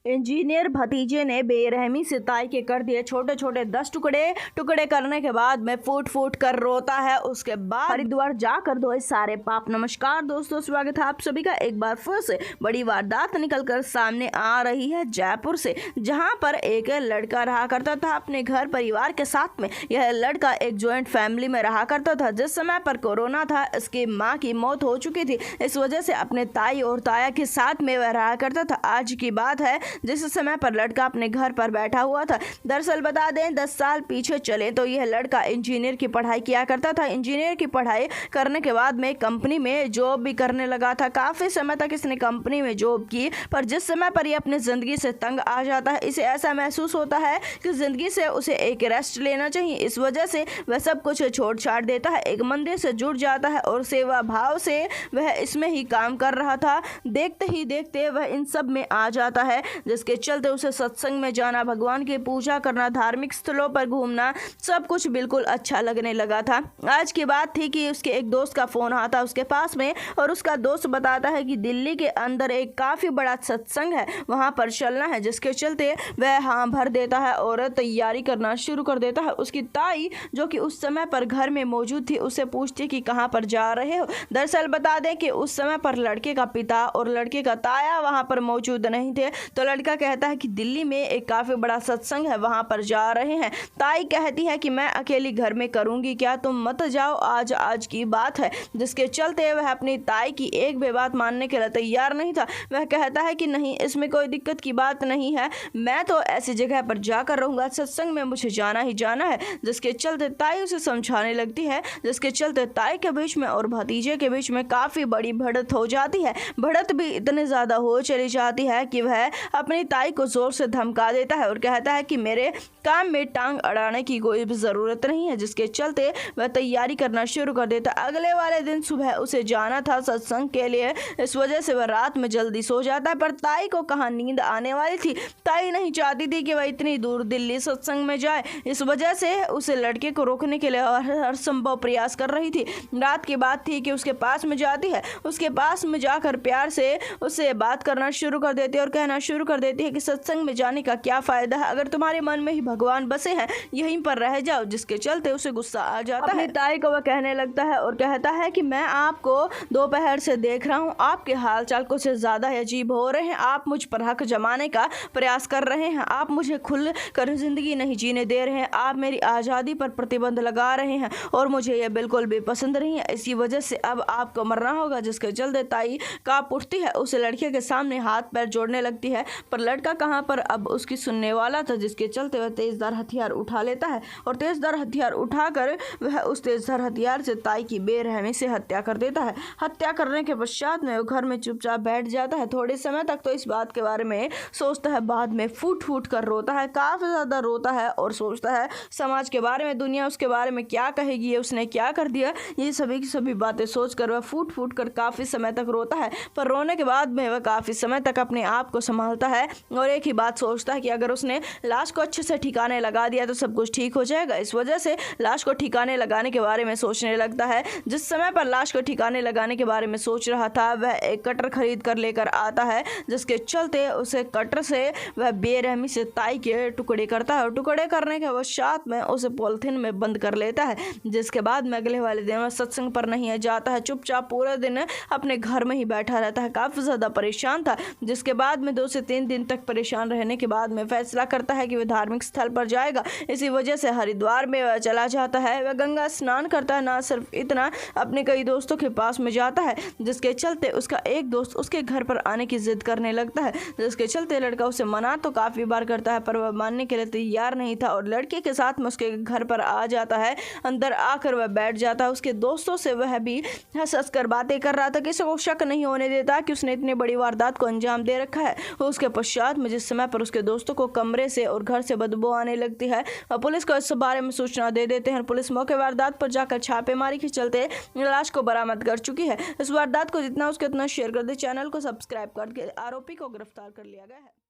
Engineer भतीजे ने बेरहमी से ताई के कर दिए छोटे छोटे 10 टुकड़े। टुकड़े करने के बाद में फूट फूट कर रोता है। उसके बाद हरिद्वार जाकर धोए सारे पाप। नमस्कार दोस्तों, स्वागत है आप सभी का एक बार फिर से। बड़ी वारदात निकलकर सामने आ रही है जयपुर से, जहां पर एक लड़का रहा करता था अपने घर परिवार के साथ में। यह लड़का एक ज्वाइंट फैमिली में रहा करता था। जिस समय पर कोरोना था, इसकी माँ की मौत हो चुकी थी। इस वजह से अपने ताई और ताया के साथ में वह रहा करता था। आज की बात है जिस समय पर लड़का अपने घर पर बैठा हुआ था। दरअसल बता दें 10 साल पीछे चले तो यह लड़का इंजीनियर की पढ़ाई किया करता था। इंजीनियर की पढ़ाई करने के बाद में कंपनी में जॉब भी करने लगा था। काफी समय तक इसने कंपनी में जॉब की, पर जिस समय पर ये अपनी जिंदगी से तंग आ जाता है, इसे ऐसा महसूस होता है कि जिंदगी से उसे एक रेस्ट लेना चाहिए। इस वजह से वह सब कुछ छोड़ छाड़ देता है, एक मंदिर से जुड़ जाता है और सेवा भाव से वह इसमें ही काम कर रहा था। देखते ही देखते वह इन सब में आ जाता है, जिसके चलते उसे सत्संग में जाना, भगवान की पूजा करना, धार्मिक स्थलों पर घूमना, सब कुछ बिल्कुल अच्छा लगने लगा था। आज की बात थी कि उसके एक दोस्त का फोन आता उसके पास में, और उसका दोस्त बताता है कि दिल्ली के अंदर एक काफी बड़ा सत्संग है, वहां पर चलना है। जिसके चलते वह हाँ भर देता है और तैयारी करना शुरू कर देता है। उसकी ताई जो कि उस समय पर घर में मौजूद थी, उससे पूछती कि कहाँ पर जा रहे हो। दरअसल बता दें कि उस समय पर लड़के का पिता और लड़के का ताया वहां पर मौजूद नहीं थे। तो लड़का कहता है कि दिल्ली में एक काफी बड़ा सत्संग है, वहां पर जा रहे हैं। ताई कहती है कि मैं अकेली घर में करूंगी क्या, तुम मत जाओ, आज की बात है। जिसके चलते वह अपनी ताई की एक भी बात मानने के लिए तैयार नहीं था। वह कहता है कि नहीं, इसमें कोई दिक्कत की बात नहीं है, मैं तो ऐसी जगह पर जाकर रहूंगा, सत्संग में मुझे जाना ही जाना है। जिसके चलते ताई उसे समझाने लगती है, जिसके चलते ताई के बीच में और भतीजे के बीच में काफी बड़ी भिड़ंत हो जाती है। भिड़ंत भी इतनी ज्यादा हो चली जाती है कि वह अपनी ताई को जोर से धमका देता है और कहता है कि मेरे काम में टांग अड़ाने की कोई भी जरूरत नहीं है। जिसके चलते वह तैयारी करना शुरू कर देता है। अगले वाले दिन सुबह उसे जाना था सत्संग के लिए, इस वजह से वह रात में जल्दी सो जाता है। पर ताई को कहाँ नींद आने वाली थी। ताई नहीं चाहती थी कि वह इतनी दूर दिल्ली सत्संग में जाए, इस वजह से उसे लड़के को रोकने के लिए हर संभव प्रयास कर रही थी। रात की बात थी कि उसके पास में जाती है, उसके पास में जाकर प्यार से उससे बात करना शुरू कर देती है और कहना शुरू कर देती है कि सत्संग में जाने का क्या फायदा है, अगर तुम्हारे मन में ही भगवान बसे हैं, यहीं पर रह जाओ। जिसके चलते उसे गुस्सा आ जाता है। ताई को वह कहने लगता है और कहता है कि मैं आपको दोपहर से देख रहा हूँ, आपके हालचाल कुछ ज्यादा अजीब हो रहे हैं, आप मुझ पर हक जमाने का प्रयास कर रहे हैं, आप मुझे खुल कर जिंदगी नहीं जीने दे रहे हैं, आप मेरी आज़ादी पर प्रतिबंध लगा रहे हैं और मुझे यह बिल्कुल भी पसंद नहीं है। इसी वजह से अब आपको मरना होगा। जिसके चलते ताई कांप उठती है, उसे लड़के के सामने हाथ पैर जोड़ने लगती है, पर लड़का कहाँ पर अब उसकी सुनने वाला था। जिसके चलते वह तेजधार हथियार उठा लेता है और तेजधार हथियार उठाकर वह उस तेजधार हथियार से ताई की बेरहमी से हत्या कर देता है। हत्या करने के पश्चात में वो घर में चुपचाप बैठ जाता है। थोड़े समय तक तो इस बात के बारे में सोचता है, बाद में फूट फूट कर रोता है, काफी ज्यादा रोता है और सोचता है समाज के बारे में, दुनिया उसके बारे में क्या कहेगी, उसने क्या कर दिया, ये सभी की सभी बातें सोचकर वह फूट फूट कर काफी समय तक रोता है। पर रोने के बाद में वह काफी समय तक अपने आप को संभालता है और एक ही बात सोचता है कि अगर उसने लाश को अच्छे से ठिकाने लगा दिया तो सब कुछ ठीक हो जाएगा। इस वजह से लाश को ठिकाने लगाने के बारे में सोचने लगता है। जिस समय पर लाश को ठिकाने लगाने के बारे में सोच रहा था, वह एक कटर खरीद कर लेकर आता है, जिसके चलते उसे कटर से वह बेरहमी से ताई के टुकड़े करता है और टुकड़े करने के पश्चात में उसे पॉलिथीन में बंद कर लेता है। जिसके बाद में अगले वाले दिन वह सत्संग पर नहीं जाता है, चुपचाप पूरे दिन अपने घर में ही बैठा रहता है। काफी ज्यादा परेशान था। जिसके बाद में 2 से 3 दिन तक परेशान रहने के बाद में फैसला करता है कि वह धार्मिक स्थल पर जाएगा। इसी वजह से हरिद्वार में वह चला जाता है। वह गंगा स्नान करता है, ना सिर्फ इतना अपने कई दोस्तों के पास में जाता है। जिसके चलते उसका एक दोस्त उसके घर पर आने की जिद करने लगता है। जिसके चलते लड़का उसे मना तो काफी बार करता है, पर वह मानने के लिए तैयार नहीं था और लड़के के साथ में उसके घर पर आ जाता है। अंदर आकर वह बैठ जाता है। उसके दोस्तों से वह भी हंस हंस कर बातें कर रहा था, किसी को शक नहीं होने देता कि उसने इतनी बड़ी वारदात को अंजाम दे रखा है। उसके पश्चात में जिस समय पर उसके दोस्तों को कमरे से और घर से बदबू आने लगती है, पुलिस को इस बारे में सूचना दे देते हैं। पुलिस मौके वारदात पर जाकर छापेमारी के चलते लाश को बरामद कर चुकी है। इस वारदात को जितना उसके उतना शेयर कर दे। चैनल को सब्सक्राइब करके आरोपी को गिरफ्तार कर लिया गया है।